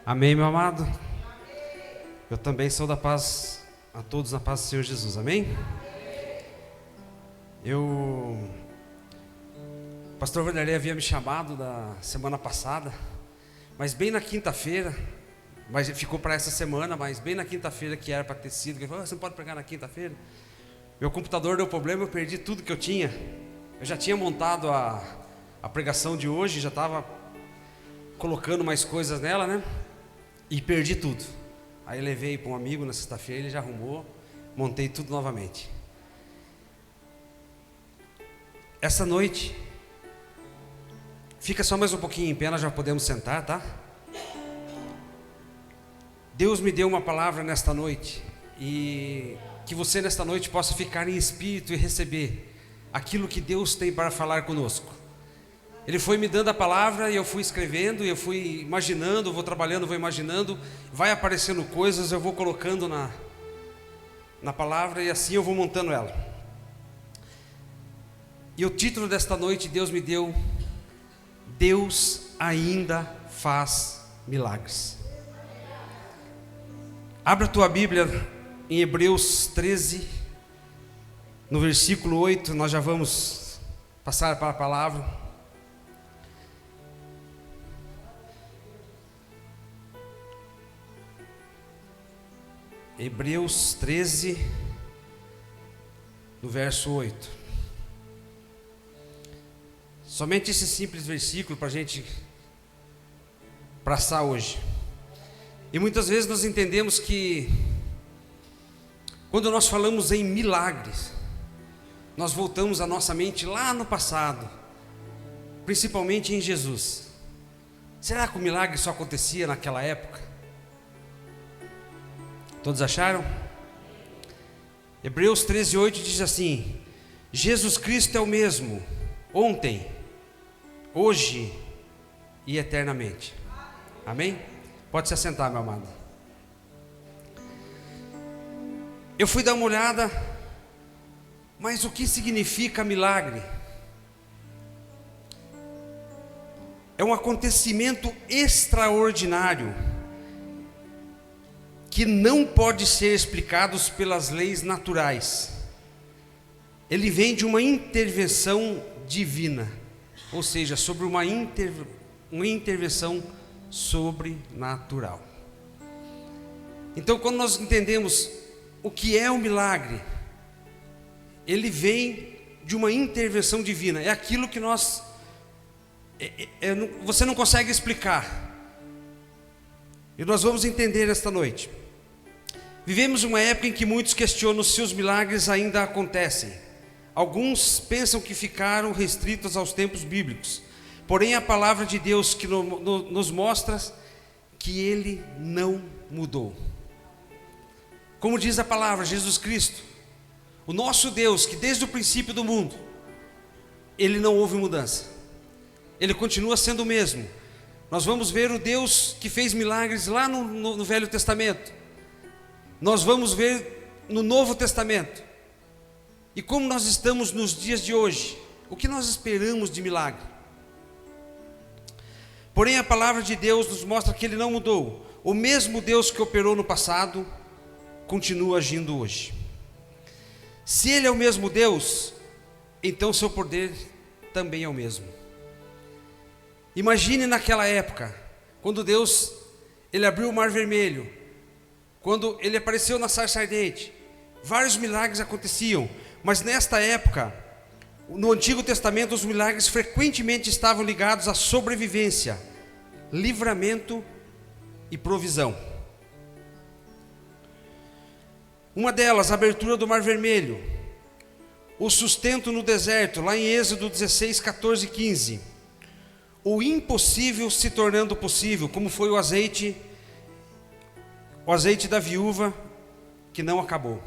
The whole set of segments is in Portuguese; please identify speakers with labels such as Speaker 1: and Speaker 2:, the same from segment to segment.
Speaker 1: Amém, meu amado? Eu também sou da paz a todos na paz do Senhor Jesus, amém? O pastor Vanderlei havia me chamado da semana passada, mas bem na quinta-feira, mas ficou para essa semana, mas bem na quinta-feira que era para ter sido, ele falou, você não pode pregar na quinta-feira? Meu computador deu problema, eu perdi tudo que eu tinha. Eu já tinha montado a pregação de hoje, já estava colocando mais coisas nela, né? E perdi tudo. Aí levei para um amigo na sexta-feira, ele já arrumou, montei tudo novamente. Essa noite, fica só mais um pouquinho em pé, nós já podemos sentar, tá? Deus me deu uma palavra nesta noite, e que você nesta noite possa ficar em espírito e receber aquilo que Deus tem para falar conosco. Ele foi me dando a palavra e eu fui escrevendo, e eu fui imaginando, vou trabalhando, vou imaginando, vai aparecendo coisas, eu vou colocando na palavra e assim eu vou montando ela. E o título desta noite Deus me deu: Deus ainda faz milagres. Abra a tua Bíblia em Hebreus 13, no versículo 8, nós já vamos passar para a palavra. Hebreus 13, no verso 8. Somente esse simples versículo para a gente passar hoje. E muitas vezes nós entendemos que quando nós falamos em milagres, nós voltamos a nossa mente lá no passado, principalmente em Jesus. Será que o milagre só acontecia naquela época? Todos acharam? Hebreus 13, 8 diz assim: Jesus Cristo é o mesmo, ontem, hoje e eternamente. Amém? Pode se assentar, meu amado. Eu fui dar uma olhada, mas o que significa milagre? É um acontecimento extraordinário que não pode ser explicado pelas leis naturais. Ele vem de uma intervenção divina, ou seja, sobre uma intervenção sobrenatural. Então, quando nós entendemos o que é o milagre, ele vem de uma intervenção divina. É aquilo que você não consegue explicar. E nós vamos entender esta noite. Vivemos uma época em que muitos questionam se os milagres ainda acontecem. Alguns pensam que ficaram restritos aos tempos bíblicos. Porém, a palavra de Deus que nos mostra que Ele não mudou. Como diz a palavra, Jesus Cristo, o nosso Deus, que desde o princípio do mundo, Ele não houve mudança. Ele continua sendo o mesmo. Nós vamos ver o Deus que fez milagres lá no Velho Testamento. Nós vamos ver no Novo Testamento. E como nós estamos nos dias de hoje, o que nós esperamos de milagre? Porém, a palavra de Deus nos mostra que Ele não mudou. O mesmo Deus que operou no passado, continua agindo hoje. Se Ele é o mesmo Deus, então seu poder também é o mesmo. Imagine naquela época, quando Deus, Ele abriu o Mar Vermelho, quando Ele apareceu na sarça ardente, vários milagres aconteciam, mas nesta época, no Antigo Testamento, os milagres frequentemente estavam ligados à sobrevivência, livramento e provisão. Uma delas, a abertura do Mar Vermelho, o sustento no deserto, lá em Êxodo 16, 14 e 15. O impossível se tornando possível, como foi o azeite da viúva que não acabou.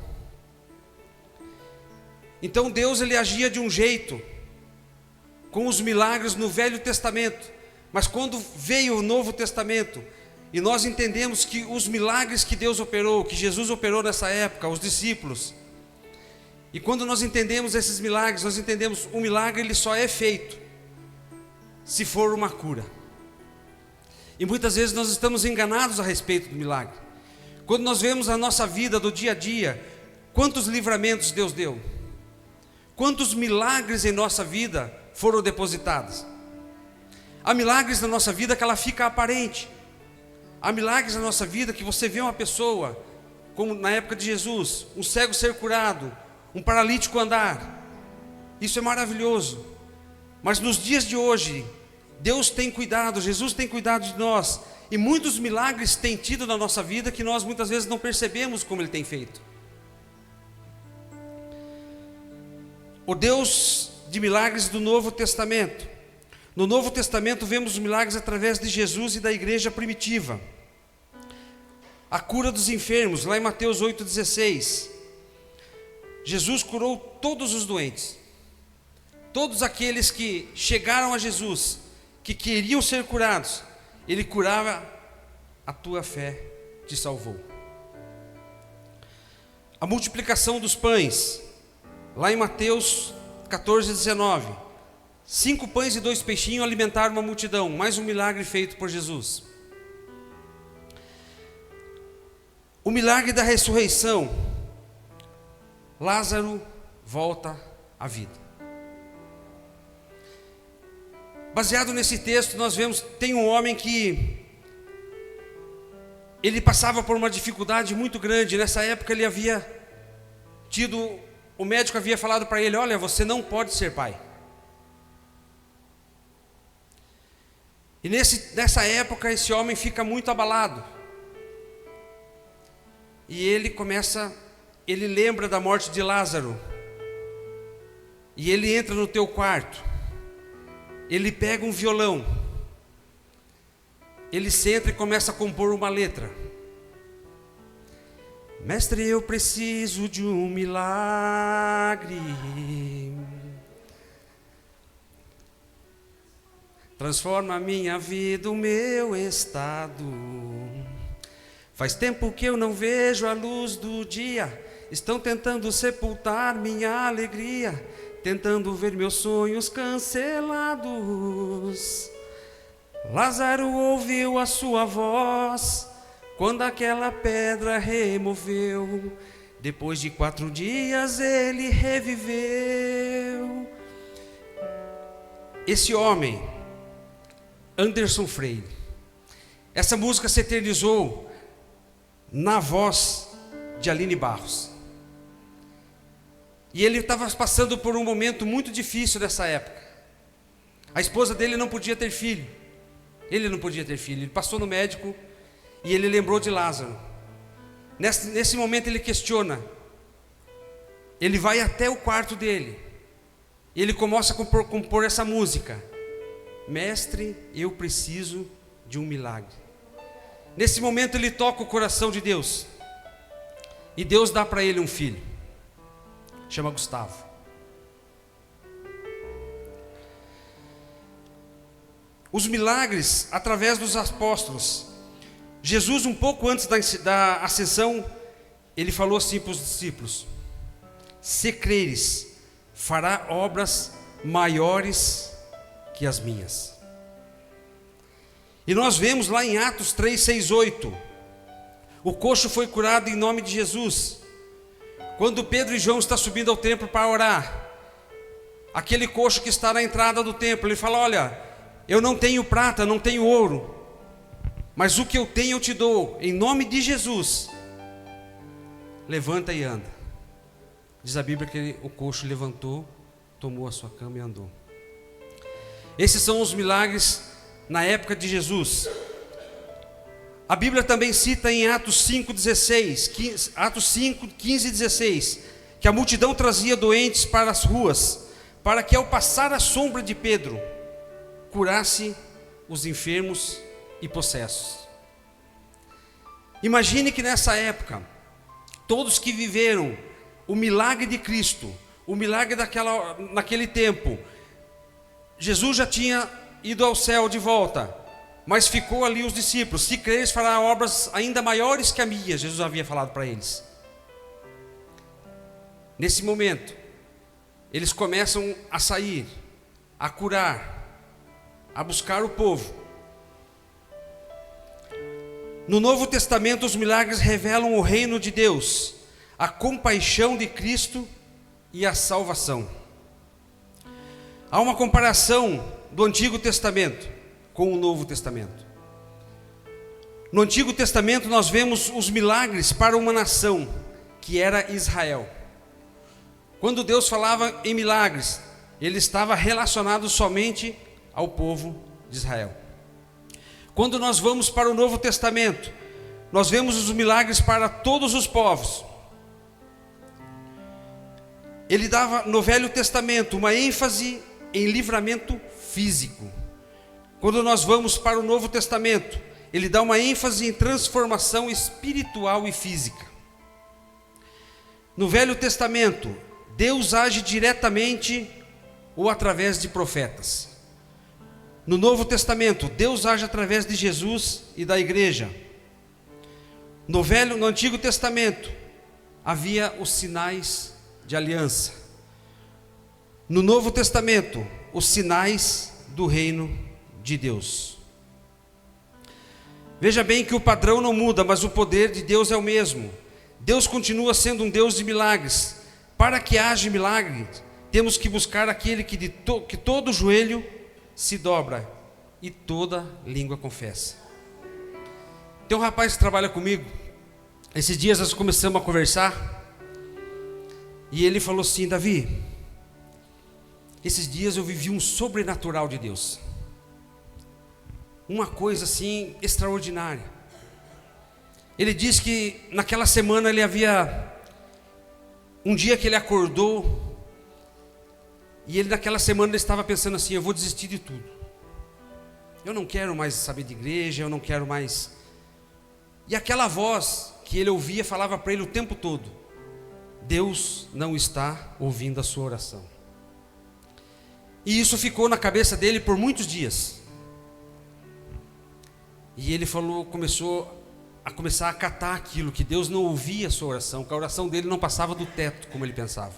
Speaker 1: Então Deus, Ele agia de um jeito com os milagres no Velho Testamento, mas quando veio o Novo Testamento e nós entendemos que os milagres que Deus operou, que Jesus operou nessa época, os discípulos, e quando nós entendemos esses milagres, nós entendemos o milagre ele só é feito se for uma cura. E muitas vezes nós estamos enganados a respeito do milagre. Quando nós vemos a nossa vida do dia a dia, quantos livramentos Deus deu, quantos milagres em nossa vida foram depositados. Há milagres na nossa vida que ela fica aparente. Há milagres na nossa vida que você vê uma pessoa, como na época de Jesus, um cego ser curado, um paralítico andar. Isso é maravilhoso. Mas nos dias de hoje, Deus tem cuidado, Jesus tem cuidado de nós. E muitos milagres tem tido na nossa vida que nós muitas vezes não percebemos como Ele tem feito. O Deus de milagres do Novo Testamento. No Novo Testamento vemos os milagres através de Jesus e da igreja primitiva. A cura dos enfermos, lá em Mateus 8,16. Jesus curou todos os doentes. Todos aqueles que chegaram a Jesus, que queriam ser curados, Ele curava. A tua fé te salvou. A multiplicação dos pães, lá em Mateus 14,19. 5 pães e 2 peixinhos alimentaram uma multidão. Mais um milagre feito por Jesus. O milagre da ressurreição. Lázaro volta à vida. Baseado nesse texto, nós vemos, tem um homem que ele passava por uma dificuldade muito grande. Nessa época ele havia tido, o médico havia falado para ele: olha, você não pode ser pai. E nessa época esse homem fica muito abalado. E ele lembra da morte de Lázaro. E ele entra no teu quarto. Ele pega um violão. Ele senta e começa a compor uma letra. Mestre, eu preciso de um milagre. Transforma a minha vida, o meu estado. Faz tempo que eu não vejo a luz do dia. Estão tentando sepultar minha alegria, tentando ver meus sonhos cancelados. Lázaro ouviu a sua voz quando aquela pedra removeu. Depois de 4 dias ele reviveu. Esse homem, Anderson Freire, essa música se eternizou na voz de Aline Barros. E ele estava passando por um momento muito difícil nessa época. A esposa dele não podia ter filho. Ele não podia ter filho. Ele passou no médico e ele lembrou de Lázaro. Nesse momento ele questiona. Ele vai até o quarto dele. E ele começa a compor essa música. Mestre, eu preciso de um milagre. Nesse momento ele toca o coração de Deus. E Deus dá para ele um filho. Chama Gustavo. Os milagres através dos apóstolos. Jesus, um pouco antes da ascensão, ele falou assim para os discípulos: se creres, fará obras maiores que as minhas. E nós vemos lá em Atos 3, 6, 8, o coxo foi curado em nome de Jesus. Quando Pedro e João estão subindo ao templo para orar, aquele coxo que está na entrada do templo, ele fala: olha, eu não tenho prata, não tenho ouro, mas o que eu tenho eu te dou, em nome de Jesus. Levanta e anda. Diz a Bíblia que o coxo levantou, tomou a sua cama e andou. Esses são os milagres na época de Jesus. A Bíblia também cita em Atos 5, 15 e 16, que a multidão trazia doentes para as ruas, para que ao passar a sombra de Pedro, curasse os enfermos e possessos. Imagine que nessa época, todos que viveram o milagre de Cristo, o milagre naquele tempo, Jesus já tinha ido ao céu de volta, mas ficou ali os discípulos. Se creres, fará obras ainda maiores que a minha, Jesus havia falado para eles. Nesse momento, eles começam a sair, a curar, a buscar o povo. No Novo Testamento, os milagres revelam o reino de Deus, a compaixão de Cristo e a salvação. Há uma comparação do Antigo Testamento com o Novo Testamento. No Antigo Testamento nós vemos os milagres para uma nação, que era Israel. Quando Deus falava em milagres, ele estava relacionado somente ao povo de Israel. Quando nós vamos para o Novo Testamento, nós vemos os milagres para todos os povos. Ele dava no Velho Testamento uma ênfase em livramento físico. Quando nós vamos para o Novo Testamento, ele dá uma ênfase em transformação espiritual e física. No Velho Testamento, Deus age diretamente ou através de profetas. No Novo Testamento, Deus age através de Jesus e da igreja. No Antigo Testamento, havia os sinais de aliança. No Novo Testamento, os sinais do reino de Deus. Veja bem que o padrão não muda, mas o poder de Deus é o mesmo. Deus continua sendo um Deus de milagres. Para que haja milagre, temos que buscar aquele que todo joelho se dobra e toda língua confessa. Tem um rapaz que trabalha comigo. Esses dias nós começamos a conversar e ele falou assim: Davi, esses dias eu vivi um sobrenatural de Deus, uma coisa assim extraordinária. Ele disse que naquela semana ele havia um dia que ele acordou e ele naquela semana ele estava pensando assim: eu vou desistir de tudo, eu não quero mais saber de igreja, eu não quero mais. E aquela voz que ele ouvia falava para ele o tempo todo: Deus não está ouvindo a sua oração. E isso ficou na cabeça dele por muitos dias. E ele começou a acatar aquilo, que Deus não ouvia a sua oração, que a oração dele não passava do teto como ele pensava.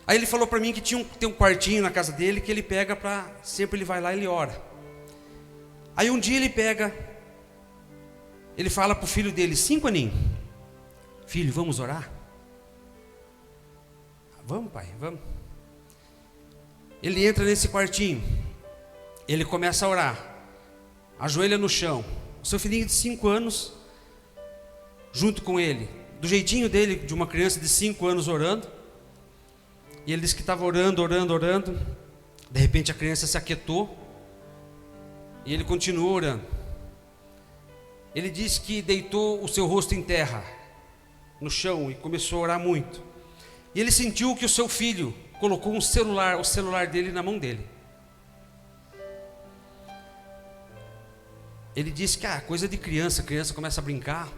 Speaker 1: Aí ele falou para mim que tem um quartinho na casa dele que ele pega para, sempre ele vai lá e ele ora. Aí um dia ele fala para o filho dele, 5 aninhos: filho, vamos orar? Vamos, pai, vamos. Ele entra nesse quartinho, ele começa a orar, ajoelha no chão. O seu filhinho de 5 anos, junto com ele, do jeitinho dele, de uma criança de 5 anos orando. E ele disse que estava orando. De repente a criança se aquietou e ele continuou orando. Ele disse que deitou o seu rosto em terra, no chão, e começou a orar muito. E ele sentiu que o seu filho colocou o celular dele na mão dele. Ele disse que coisa de criança começa a brincar.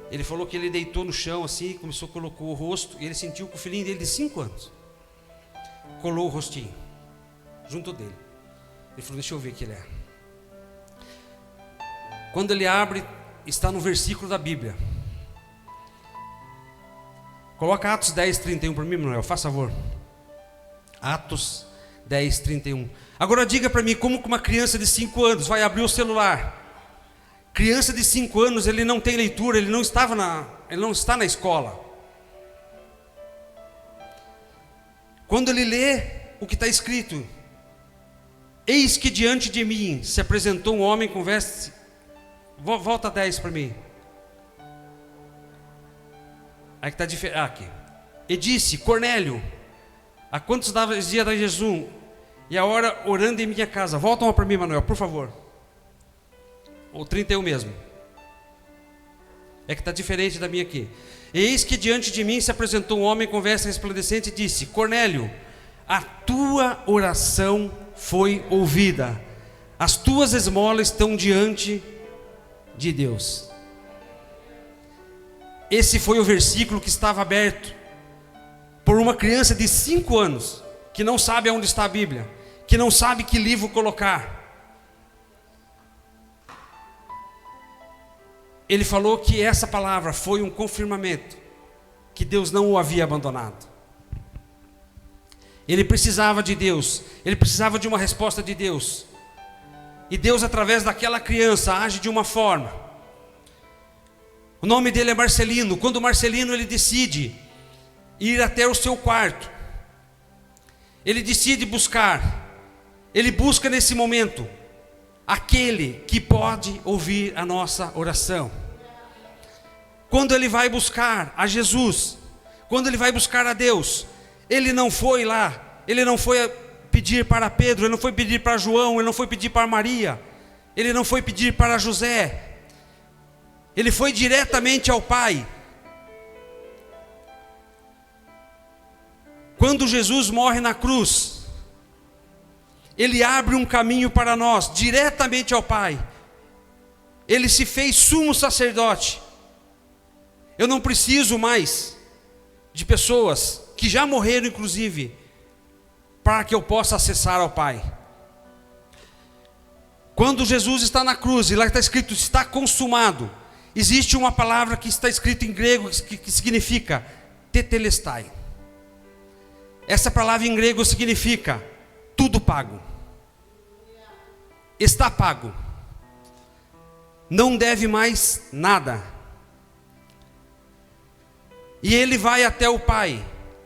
Speaker 1: Ele falou que ele deitou no chão assim, colocou o rosto, e ele sentiu que o filhinho dele de 5 anos colou o rostinho junto dele. Ele falou: deixa eu ver o que ele é. Quando ele abre, está no versículo da Bíblia. Coloca Atos 10, 31 para mim, Manuel, faz favor. Atos 10, 31. Agora diga para mim, como que uma criança de 5 anos vai abrir o celular? Criança de 5 anos, ele não tem leitura, ele não está na escola. Quando ele lê o que está escrito: eis que diante de mim se apresentou um homem com vestes. Volta 10 para mim. Aí que está diferente. Aqui. E disse: Cornélio, a quantos dias da jejum e a hora orando em minha casa? Volta uma para mim, Manuel, por favor. Ou 31 mesmo. É que está diferente da minha aqui. Eis que diante de mim se apresentou um homem com vestes resplandecentes e disse: Cornélio, a tua oração foi ouvida, as tuas esmolas estão diante de Deus. Esse foi o versículo que estava aberto por uma criança de 5 anos, que não sabe onde está a Bíblia, que não sabe que livro colocar. Ele falou que essa palavra foi um confirmamento que Deus não o havia abandonado. Ele precisava de Deus, ele precisava de uma resposta de Deus. E Deus, através daquela criança, age de uma forma. O nome dele é Marcelino. Quando Marcelino ele decide ir até o seu quarto, ele decide buscar, ele busca nesse momento aquele que pode ouvir a nossa oração. Quando ele vai buscar a Jesus, quando ele vai buscar a Deus, ele não foi lá, ele não foi pedir para Pedro, ele não foi pedir para João, ele não foi pedir para Maria, ele não foi pedir para José, ele foi diretamente ao Pai. Quando Jesus morre na cruz, ele abre um caminho para nós, diretamente ao Pai. Ele se fez sumo sacerdote. Eu não preciso mais de pessoas que já morreram, inclusive, para que eu possa acessar ao Pai. Quando Jesus está na cruz, e lá está escrito, está consumado, existe uma palavra que está escrita em grego, que significa tetelestai. Essa palavra em grego significa tudo pago. Está pago. Não deve mais nada. E ele vai até o Pai,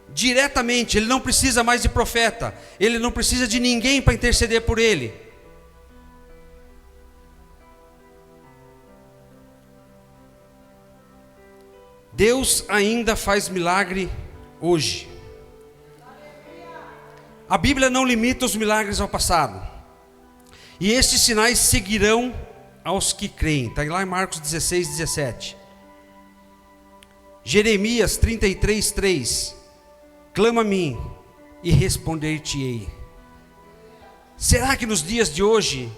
Speaker 1: diretamente, ele não precisa mais de profeta, ele não precisa de ninguém para interceder por ele. Deus ainda faz milagre hoje. A Bíblia não limita os milagres ao passado. E estes sinais seguirão aos que creem. Está lá em Marcos 16, 17. Jeremias 33, 3. Clama a mim e responder-te-ei. Será que nos dias de hoje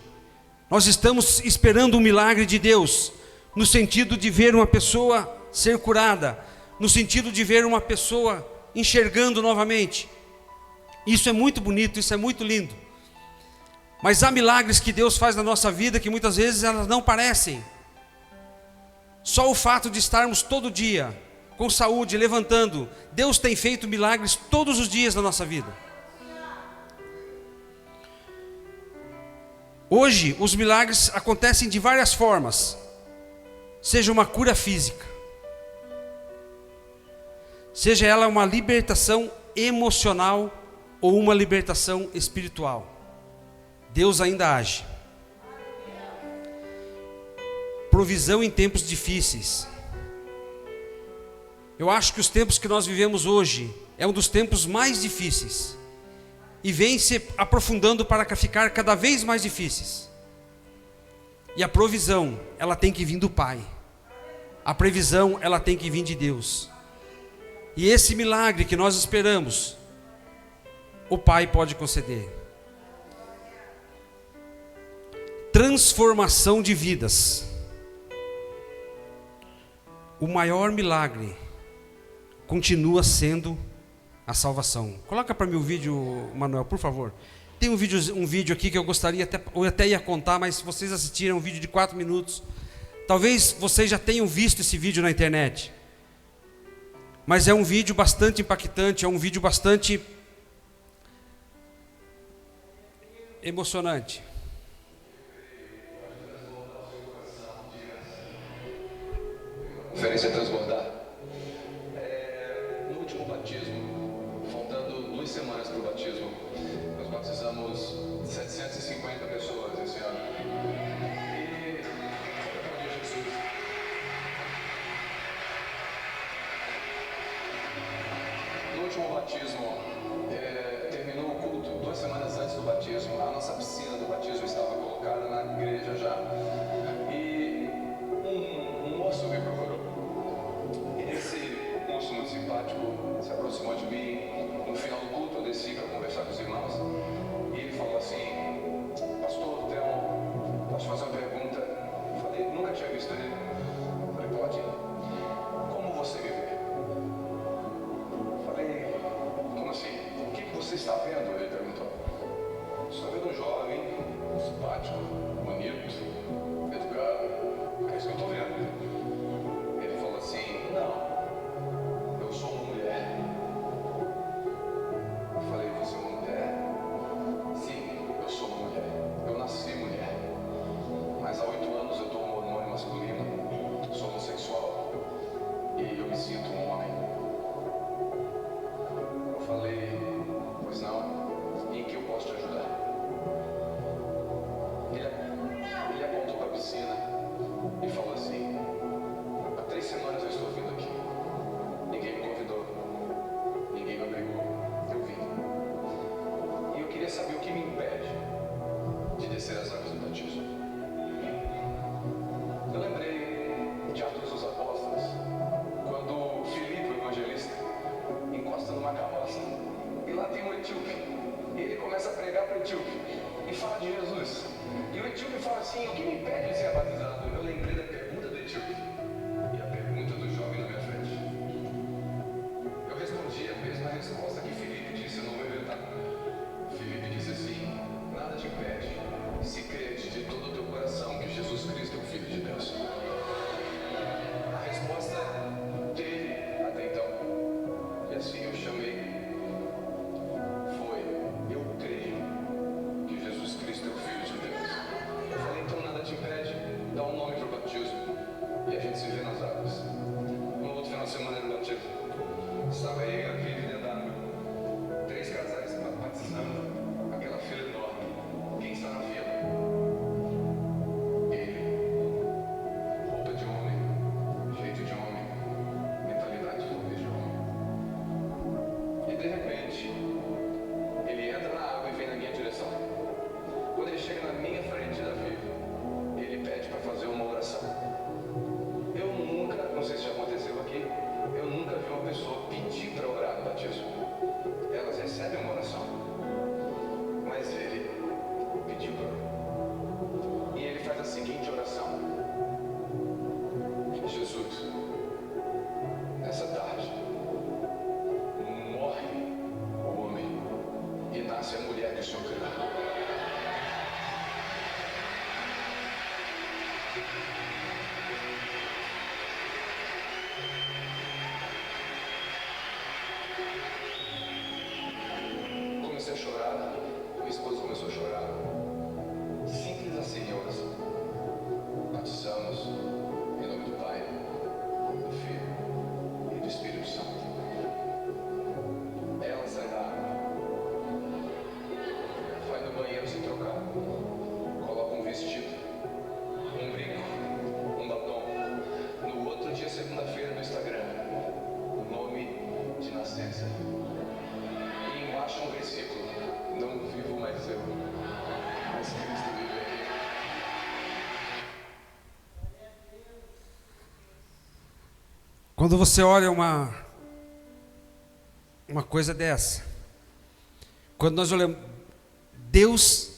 Speaker 1: nós estamos esperando um milagre de Deus, no sentido de ver uma pessoa ser curada, no sentido de ver uma pessoa enxergando novamente? Isso é muito bonito, isso é muito lindo. Mas há milagres que Deus faz na nossa vida que muitas vezes elas não parecem. Só o fato de estarmos todo dia com saúde, levantando, Deus tem feito milagres todos os dias na nossa vida. Hoje os milagres acontecem de várias formas. Seja uma cura física, seja ela uma libertação emocional ou uma libertação espiritual, Deus ainda age. Provisão em tempos difíceis. Eu acho que os tempos que nós vivemos hoje é um dos tempos mais difíceis, e vem se aprofundando para ficar cada vez mais difíceis. E a provisão, ela tem que vir do Pai. A previsão, ela tem que vir de Deus. E esse milagre que nós esperamos, o Pai pode conceder. Transformação de vidas. O maior milagre continua sendo a salvação. Coloca para mim o vídeo, Manuel, por favor. Tem um vídeo aqui que eu gostaria, eu até ia contar, mas se vocês assistiram, um vídeo de 4 minutos. Talvez vocês já tenham visto esse vídeo na internet. Mas é um vídeo bastante impactante, é um vídeo bastante emocionante.
Speaker 2: Conferência Transbordar. No último batismo, faltando 2 semanas para o batismo, nós batizamos 750 pessoas esse ano. E aplaudir Jesus. No último batismo, terminou o culto, 2 semanas antes do batismo, a nossa piscina do batismo estava colocada na igreja já. E um moço me procurou. Esse moço muito simpático se aproximou de mim. No final do culto eu desci para conversar com os irmãos. E ele falou assim: pastor, posso fazer uma pergunta? Eu falei, nunca tinha visto ele. Eu falei, pode? Como você me vê? Eu falei, como assim? O que você está vendo? Ele perguntou. Estou vendo um jovem, simpático, bonito, educado. É isso que eu estou vendo. Ele falou assim, não, eu sou uma mulher. Eu falei, você é uma mulher? Ele apontou para a piscina e falou assim: há 3 semanas eu estou vindo aqui. Ninguém me convidou, ninguém me obrigou, eu vim. E eu queria saber o que me impede de descer as águas do batismo. Eu lembrei de Atos dos Apóstolos, quando Filipe, o evangelista, encosta numa carroça e lá tem um etíope. E ele começa a pregar para o etíope e fala de Jesus. E o etíope fala assim: o que me impede de ser batizado? Eu lembrei da pergunta do etíope e a pergunta do jovem na minha frente. Eu respondi a mesma resposta que Filipe disse, eu não vou inventar. Filipe disse assim: nada te impede, se creres de todo o teu coração que Jesus Cristo é o Filho de Deus. A resposta dele até então, e assim eu chamei, foi: eu creio que Jesus Cristo é o Filho de Deus. Eu falei: então nada te impede, dá um nome para o batismo e a gente se vê nas águas. No outro final de semana do batismo, estava eu e a Vivi dentro da água, 3 casais batizando, aquela fila enorme. Quem está na fila? Ele, roupa de homem, jeito de homem, mentalidade talvez de homem. E de repente, ele entra na água e vem na minha direção. Quando ele chega na minha frente, Davi, ele pede para fazer uma oração. Eu nunca, não sei se já aconteceu aqui, eu nunca vi uma pessoa pedir para orar no batismo. Elas recebem uma oração, mas ele pediu para orar. E ele faz a seguinte oração: Jesus, nessa tarde, morre o homem e nasce a mulher que o Senhor criou. Comecei a chorar, minha esposa começou a chorar. Simples assim a oração. Batizamos em nome do Pai, do Filho e do Espírito Santo. Ela sai da água, vai no banheiro se trocar, coloca um vestido, um brinco, um batom. No outro dia, segunda-feira, no Instagram, o nome de nascença. E embaixo um versículo: não vivo mais eu, mas Cristo vive em mim.
Speaker 1: Quando você olha uma coisa dessa, quando nós olhamos, Deus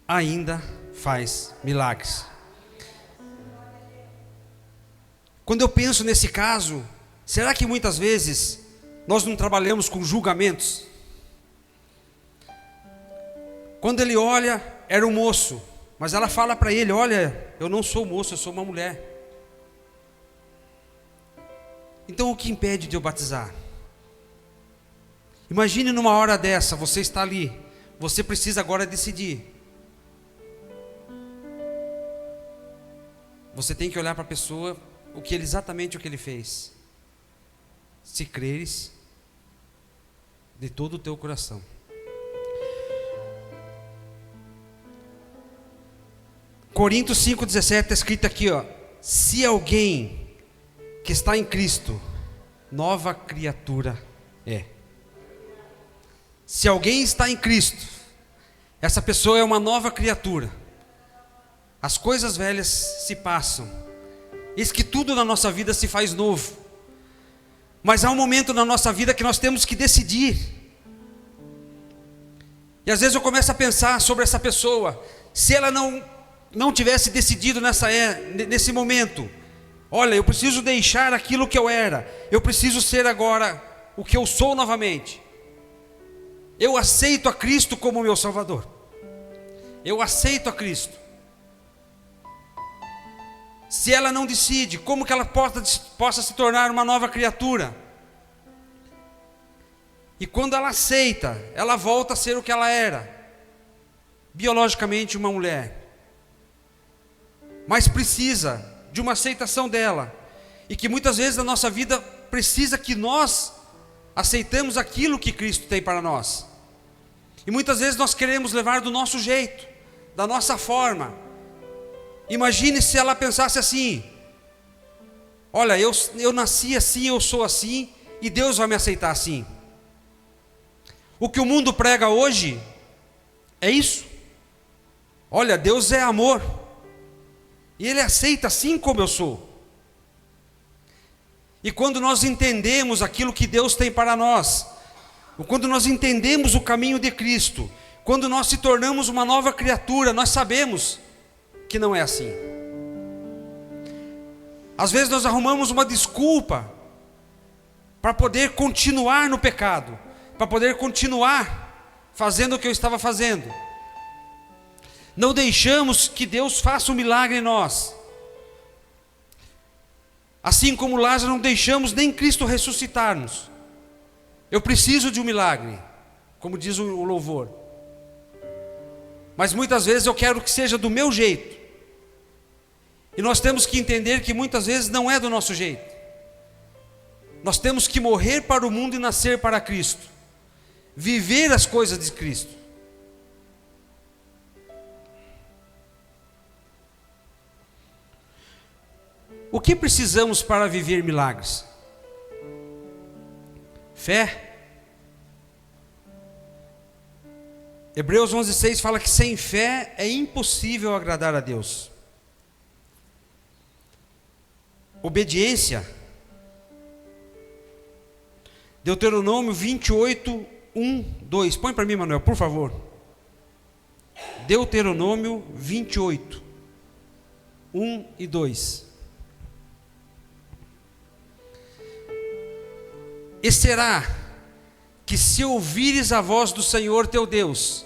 Speaker 1: ainda faz milagres. Quando eu penso nesse caso, será que muitas vezes nós não trabalhamos com julgamentos? Quando ele olha, era um moço, mas ela fala para ele: olha, eu não sou moço, eu sou uma mulher. Então o que impede de eu batizar? Imagine numa hora dessa, você está ali, você precisa agora decidir. Você tem que olhar para a pessoa, exatamente o que ele fez. Se creres de todo o teu coração. Coríntios 5,17 está escrito aqui, ó: se alguém que está em Cristo, nova criatura é. Se alguém está em Cristo, essa pessoa é uma nova criatura. As coisas velhas se passam, eis que tudo na nossa vida se faz novo. Mas há um momento na nossa vida que nós temos que decidir. E às vezes eu começo a pensar sobre essa pessoa, se ela não tivesse decidido nesse momento: olha, eu preciso deixar aquilo que eu era, eu preciso ser agora o que eu sou novamente. Eu aceito a Cristo como meu Salvador. Eu aceito a Cristo. Se ela não decide, como que ela possa se tornar uma nova criatura? E quando ela aceita, ela volta a ser o que ela era, biologicamente uma mulher. Mas precisa de uma aceitação dela. E que muitas vezes na nossa vida precisa que nós aceitemos aquilo que Cristo tem para nós. E muitas vezes nós queremos levar do nosso jeito, da nossa forma. Imagine se ela pensasse assim: olha, eu nasci assim, eu sou assim, e Deus vai me aceitar assim. O que o mundo prega hoje é isso. Olha, Deus é amor, e Ele aceita assim como eu sou. E quando nós entendemos aquilo que Deus tem para nós, quando nós entendemos o caminho de Cristo, quando nós se tornamos uma nova criatura, nós sabemos que não é assim. Às vezes nós arrumamos uma desculpa para poder continuar no pecado, para poder continuar fazendo o que eu estava fazendo. Não deixamos que Deus faça um milagre em nós. Assim como Lázaro, não deixamos nem Cristo ressuscitar-nos. Eu preciso de um milagre, como diz o louvor. Mas muitas vezes eu quero que seja do meu jeito. E nós temos que entender que muitas vezes não é do nosso jeito. Nós temos que morrer para o mundo e nascer para Cristo. Viver as coisas de Cristo. O que precisamos para viver milagres? Fé. Hebreus 11:6 fala que sem fé é impossível agradar a Deus. Obediência. Deuteronômio 28:1-2. Põe para mim, Manuel, por favor. Deuteronômio 28:1-2. E será que se ouvires a voz do Senhor teu Deus,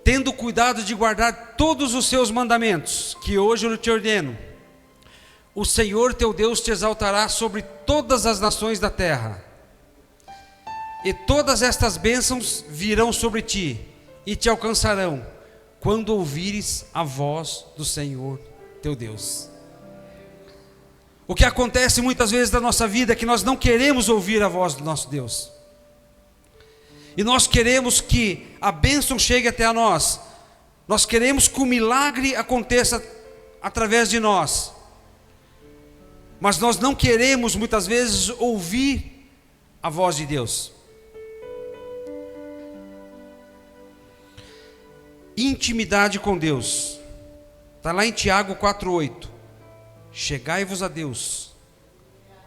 Speaker 1: tendo cuidado de guardar todos os seus mandamentos, que hoje eu te ordeno, o Senhor teu Deus te exaltará sobre todas as nações da terra, e todas estas bênçãos virão sobre ti, e te alcançarão, quando ouvires a voz do Senhor teu Deus. O que acontece muitas vezes na nossa vida é que nós não queremos ouvir a voz do nosso Deus. E nós queremos que a bênção chegue até a nós. Nós queremos que o milagre aconteça através de nós. Mas nós não queremos muitas vezes ouvir a voz de Deus. Intimidade com Deus. Está lá em Tiago 4:8. Chegai-vos a Deus,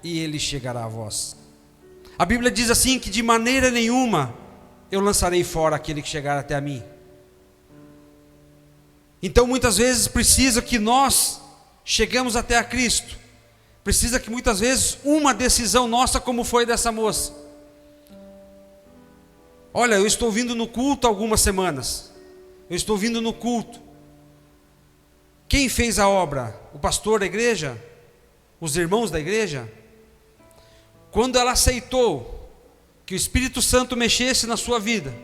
Speaker 1: e Ele chegará a vós. A Bíblia diz assim, que de maneira nenhuma eu lançarei fora aquele que chegar até a mim. Então muitas vezes precisa que nós chegamos até a Cristo. Precisa que muitas vezes uma decisão nossa, como foi dessa moça. Olha, eu estou vindo no culto há algumas semanas. Eu estou vindo no culto. Quem fez a obra? O pastor da igreja? Os irmãos da igreja? Quando ela aceitou que o Espírito Santo mexesse na sua vida,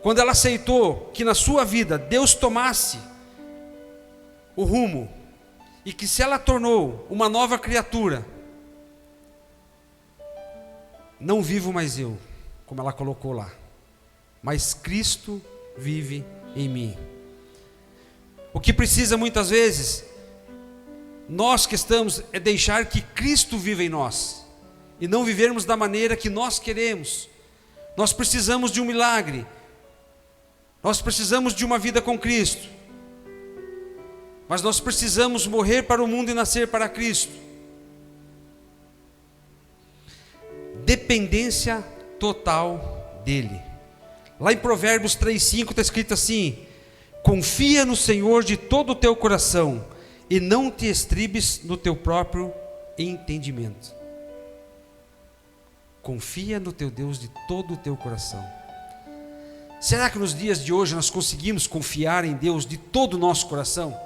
Speaker 1: quando ela aceitou que na sua vida Deus tomasse o rumo, e que se ela tornou uma nova criatura, não vivo mais eu, como ela colocou lá, mas Cristo vive em mim. O que precisa muitas vezes, nós que estamos, é deixar que Cristo viva em nós, e não vivermos da maneira que nós queremos. Nós precisamos de um milagre, nós precisamos de uma vida com Cristo, mas nós precisamos morrer para o mundo e nascer para Cristo. Dependência total dEle. Lá em Provérbios 3:5 está escrito assim: confia no Senhor de todo o teu coração, e não te estribes no teu próprio entendimento. Confia no teu Deus de todo o teu coração. Será que nos dias de hoje nós conseguimos confiar em Deus de todo o nosso coração?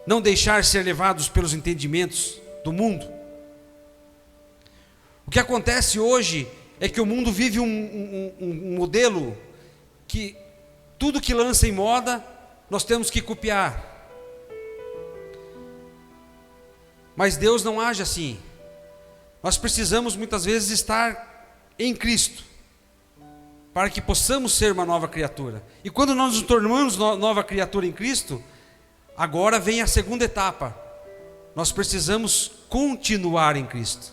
Speaker 1: Não deixar ser levados pelos entendimentos do mundo? O que acontece hoje é que o mundo vive um modelo que tudo que lança em moda, nós temos que copiar. Mas Deus não age assim. Nós precisamos muitas vezes estar em Cristo. para que possamos ser uma nova criatura. E quando nós nos tornamos nova criatura em Cristo, agora vem a segunda etapa. Nós precisamos continuar em Cristo.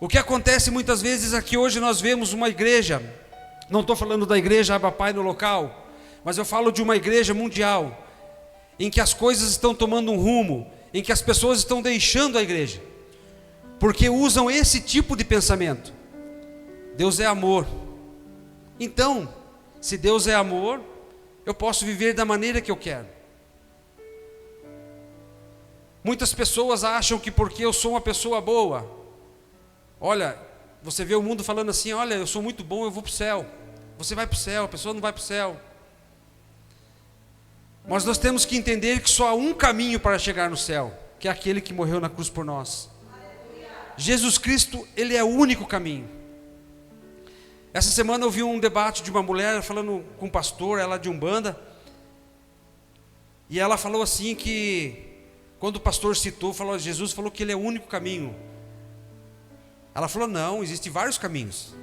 Speaker 1: O que acontece muitas vezes é que hoje nós vemos uma igreja, não estou falando da igreja Abba Pai no local, mas eu falo de uma igreja mundial, em que as coisas estão tomando um rumo, em que as pessoas estão deixando a igreja, porque usam esse tipo de pensamento. Deus é amor. Então, se Deus é amor, eu posso viver da maneira que eu quero. Muitas pessoas acham que porque eu sou uma pessoa boa, olha, você vê o mundo falando assim, olha, eu sou muito bom, eu vou para o céu. Você vai para o céu, a pessoa não vai para o céu. Mas nós temos que entender que só há um caminho para chegar no céu, que é aquele que morreu na cruz por nós. Jesus Cristo, Ele é o único caminho. Essa semana eu vi um debate de uma mulher falando com um pastor, ela de Umbanda, e ela falou assim que, quando o pastor citou, falou, Jesus falou que Ele é o único caminho. Ela falou, não, existem vários caminhos.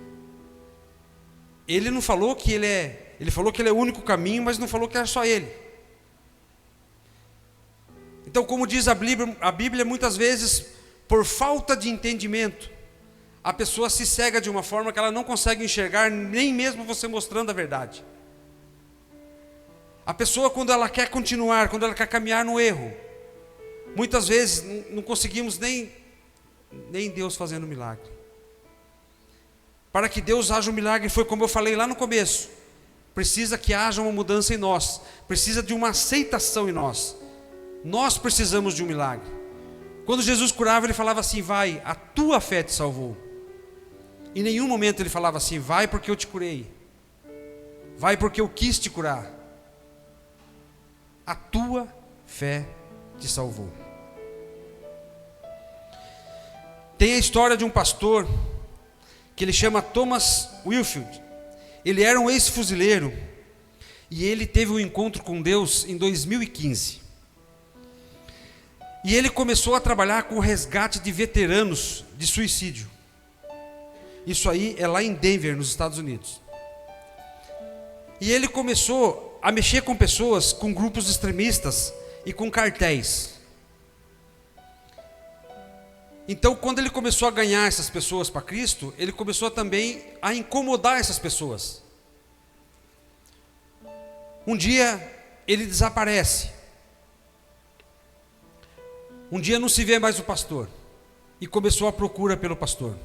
Speaker 1: Ele não falou que Ele falou que Ele é o único caminho, mas não falou que era só Ele. Então, como diz a Bíblia, muitas vezes, por falta de entendimento, a pessoa se cega de uma forma que ela não consegue enxergar, nem mesmo você mostrando a verdade. A pessoa, quando ela quer continuar, quando ela quer caminhar no erro, muitas vezes não conseguimos nem Deus fazendo milagre. Para que Deus haja um milagre, foi como eu falei lá no começo, precisa que haja uma mudança em nós, precisa de uma aceitação em nós. Nós precisamos de um milagre. Quando Jesus curava, Ele falava assim, vai, a tua fé te salvou. Em nenhum momento Ele falava assim, vai porque eu te curei, vai porque eu quis te curar. A tua fé te salvou. Tem a história de um pastor, que ele chama Thomas Wilfield. Ele era um ex-fuzileiro, e ele teve um encontro com Deus em 2015. E ele começou a trabalhar com o resgate de veteranos de suicídio. Isso aí é lá em Denver, nos Estados Unidos. E ele começou a mexer com pessoas, com grupos extremistas e com cartéis. Então, quando ele começou a ganhar essas pessoas para Cristo, ele começou também a incomodar essas pessoas. Um dia, ele desaparece. Um dia não se vê mais o pastor, e começou a procura pelo pastor.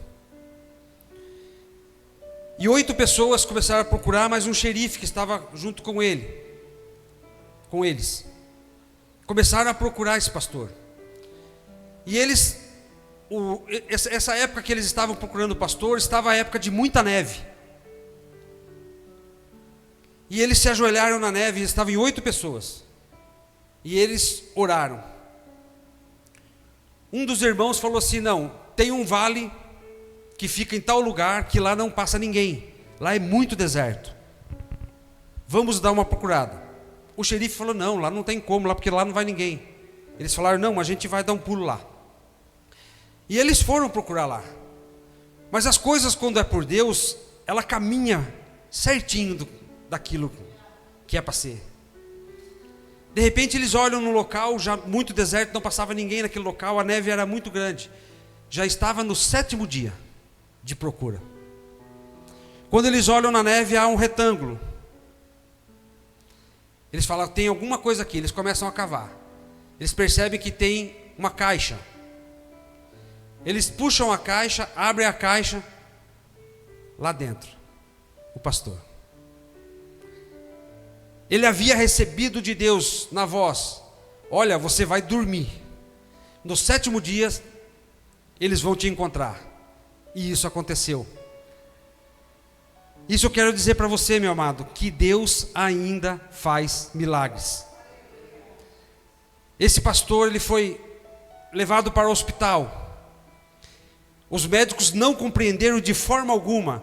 Speaker 1: E 8 pessoas começaram a procurar, mas um xerife que estava junto com eles, começaram a procurar esse pastor. E essa época que eles estavam procurando o pastor, estava a época de muita neve. E eles se ajoelharam na neve, e estavam em 8 pessoas. E eles oraram. Um dos irmãos falou assim, não, tem um vale que fica em tal lugar que lá não passa ninguém. Lá é muito deserto. Vamos dar uma procurada. O xerife falou, não, lá não tem como, lá porque lá não vai ninguém. Eles falaram, não, a gente vai dar um pulo lá. E eles foram procurar lá. Mas as coisas, quando é por Deus, ela caminha certinho daquilo que é para ser. De repente eles olham no local, já muito deserto, não passava ninguém naquele local, a neve era muito grande. Já estava no 7º dia de procura. Quando eles olham na neve, há um retângulo. Eles falam, tem alguma coisa aqui, eles começam a cavar. Eles percebem que tem uma caixa. Eles puxam a caixa, abrem a caixa, lá dentro, o pastor. Ele havia recebido de Deus na voz, olha, você vai dormir. No 7º dia, eles vão te encontrar. E isso aconteceu. Isso eu quero dizer para você, meu amado, que Deus ainda faz milagres. Esse pastor, ele foi levado para o hospital. Os médicos não compreenderam de forma alguma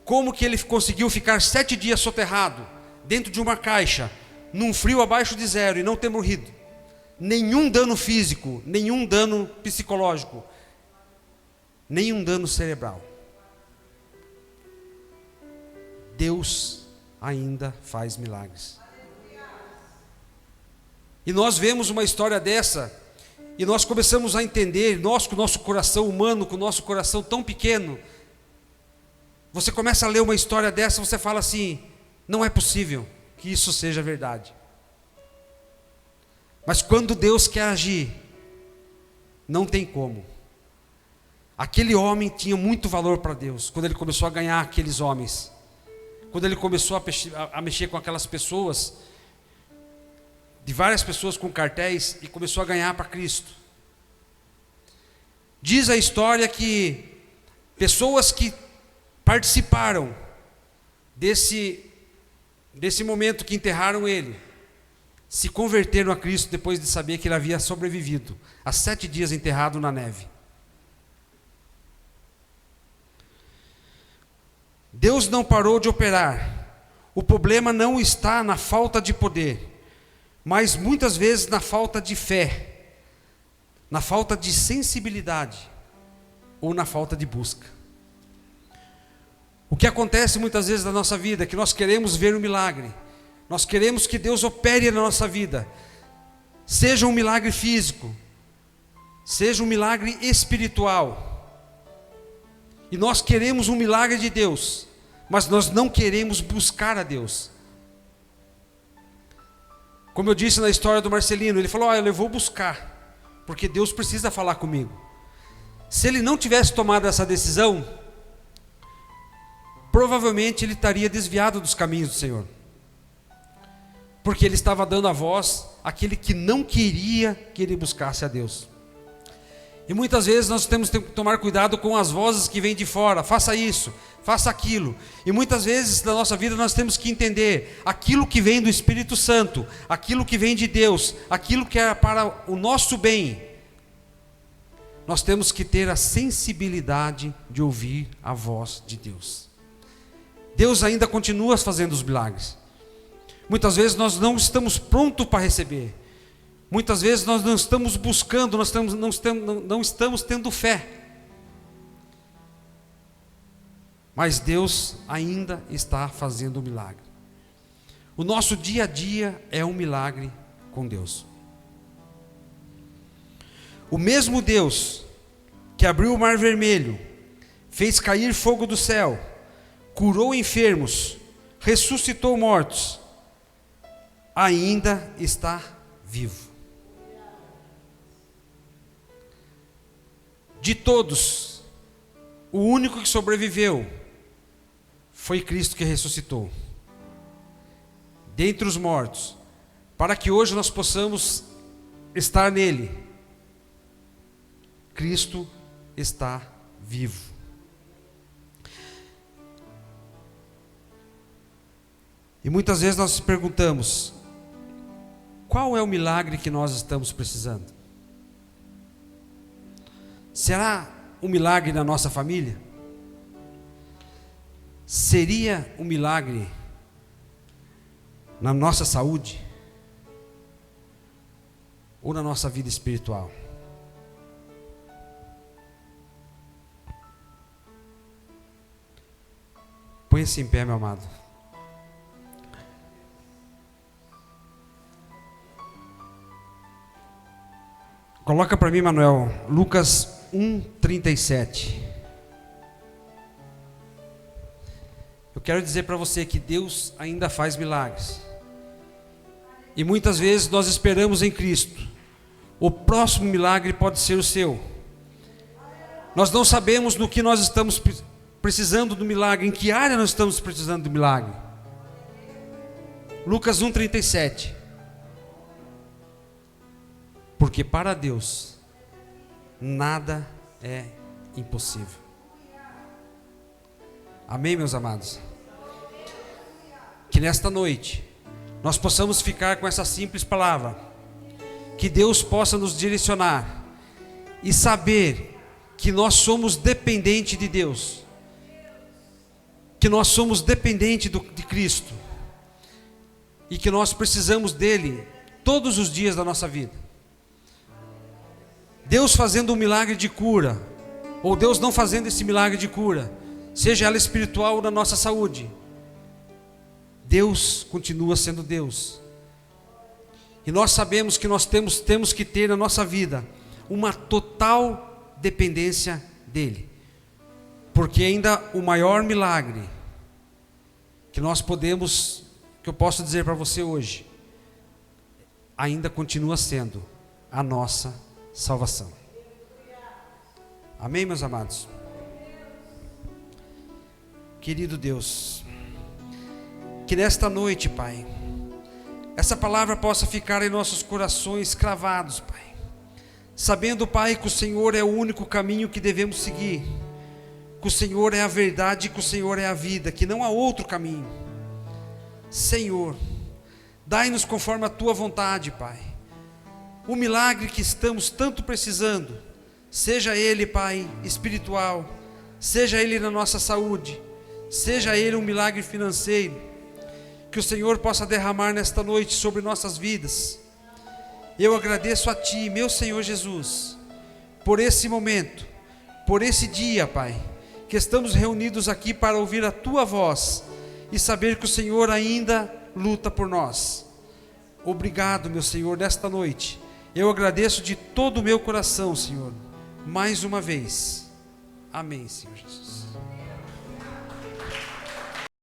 Speaker 1: como que ele conseguiu ficar 7 dias soterrado dentro de uma caixa, num frio abaixo de 0 e não ter morrido. Nenhum dano físico, nenhum dano psicológico, nenhum dano cerebral. Deus ainda faz milagres. E nós vemos uma história dessa, e nós começamos a entender, nós com o nosso coração humano, com o nosso coração tão pequeno, você começa a ler uma história dessa, você fala assim, não é possível que isso seja verdade. Mas quando Deus quer agir, não tem como. Aquele homem tinha muito valor para Deus, quando ele começou a ganhar aqueles homens, quando ele começou a mexer com aquelas pessoas, de várias pessoas com cartéis, e começou a ganhar para Cristo. Diz a história que pessoas que participaram desse momento que enterraram ele, se converteram a Cristo depois de saber que ele havia sobrevivido a 7 dias enterrado na neve. Deus não parou de operar. O problema não está na falta de poder, mas muitas vezes na falta de fé, na falta de sensibilidade ou na falta de busca. O que acontece muitas vezes na nossa vida é que nós queremos ver um milagre, nós queremos que Deus opere na nossa vida, seja um milagre físico, seja um milagre espiritual, e nós queremos um milagre de Deus, mas nós não queremos buscar a Deus. Como eu disse na história do Marcelino, ele falou, eu vou buscar, porque Deus precisa falar comigo. Se ele não tivesse tomado essa decisão, provavelmente ele estaria desviado dos caminhos do Senhor, porque ele estava dando a voz àquele que não queria que ele buscasse a Deus. E muitas vezes nós temos que tomar cuidado com as vozes que vêm de fora, faça isso, faça aquilo, e muitas vezes na nossa vida nós temos que entender, aquilo que vem do Espírito Santo, aquilo que vem de Deus, aquilo que é para o nosso bem, nós temos que ter a sensibilidade de ouvir a voz de Deus. Deus ainda continua fazendo os milagres. Muitas vezes nós não estamos prontos para receber. Muitas vezes nós não estamos buscando, não estamos tendo fé. Mas Deus ainda está fazendo o milagre. O nosso dia a dia é um milagre com Deus. O mesmo Deus que abriu o mar vermelho, fez cair fogo do céu, curou enfermos, ressuscitou mortos, ainda está vivo. De todos, o único que sobreviveu foi Cristo que ressuscitou dentre os mortos, para que hoje nós possamos estar nele. Cristo está vivo. E muitas vezes nós nos perguntamos, qual é o milagre que nós estamos precisando? Será um milagre na nossa família? Seria um milagre na nossa saúde? Ou na nossa vida espiritual? Põe-se em pé, meu amado. Coloca para mim, Manuel, Lucas 1:37. Eu quero dizer para você que Deus ainda faz milagres. E muitas vezes nós esperamos em Cristo. O próximo milagre pode ser o seu. Nós não sabemos no que nós estamos precisando do milagre, em que área nós estamos precisando do milagre. Lucas 1:37. Porque para Deus nada é impossível. Amém, meus amados? Que nesta noite nós possamos ficar com essa simples palavra, que Deus possa nos direcionar e saber que nós somos dependentes de Deus, que nós somos dependentes de Cristo e que nós precisamos dele todos os dias da nossa vida. Deus fazendo um milagre de cura, ou Deus não fazendo esse milagre de cura, seja ela espiritual ou na nossa saúde, Deus continua sendo Deus. E nós sabemos que nós temos que ter na nossa vida uma total dependência dEle. Porque ainda o maior milagre que eu posso dizer para você hoje, ainda continua sendo a nossa salvação. Amém, meus amados? Querido Deus, que nesta noite, Pai, essa palavra possa ficar em nossos corações cravados, Pai. Sabendo, Pai, que o Senhor é o único caminho que devemos seguir, que o Senhor é a verdade, que o Senhor é a vida, que não há outro caminho. Senhor, dai-nos conforme a Tua vontade, Pai, o milagre que estamos tanto precisando, seja ele, Pai, espiritual, seja ele na nossa saúde, seja ele um milagre financeiro, que o Senhor possa derramar nesta noite sobre nossas vidas. Eu agradeço a Ti, meu Senhor Jesus, por esse momento, por esse dia, Pai, que estamos reunidos aqui para ouvir a Tua voz e saber que o Senhor ainda luta por nós. Obrigado, meu Senhor, nesta noite. Eu agradeço de todo o meu coração, Senhor, mais uma vez. Amém, Senhor Jesus.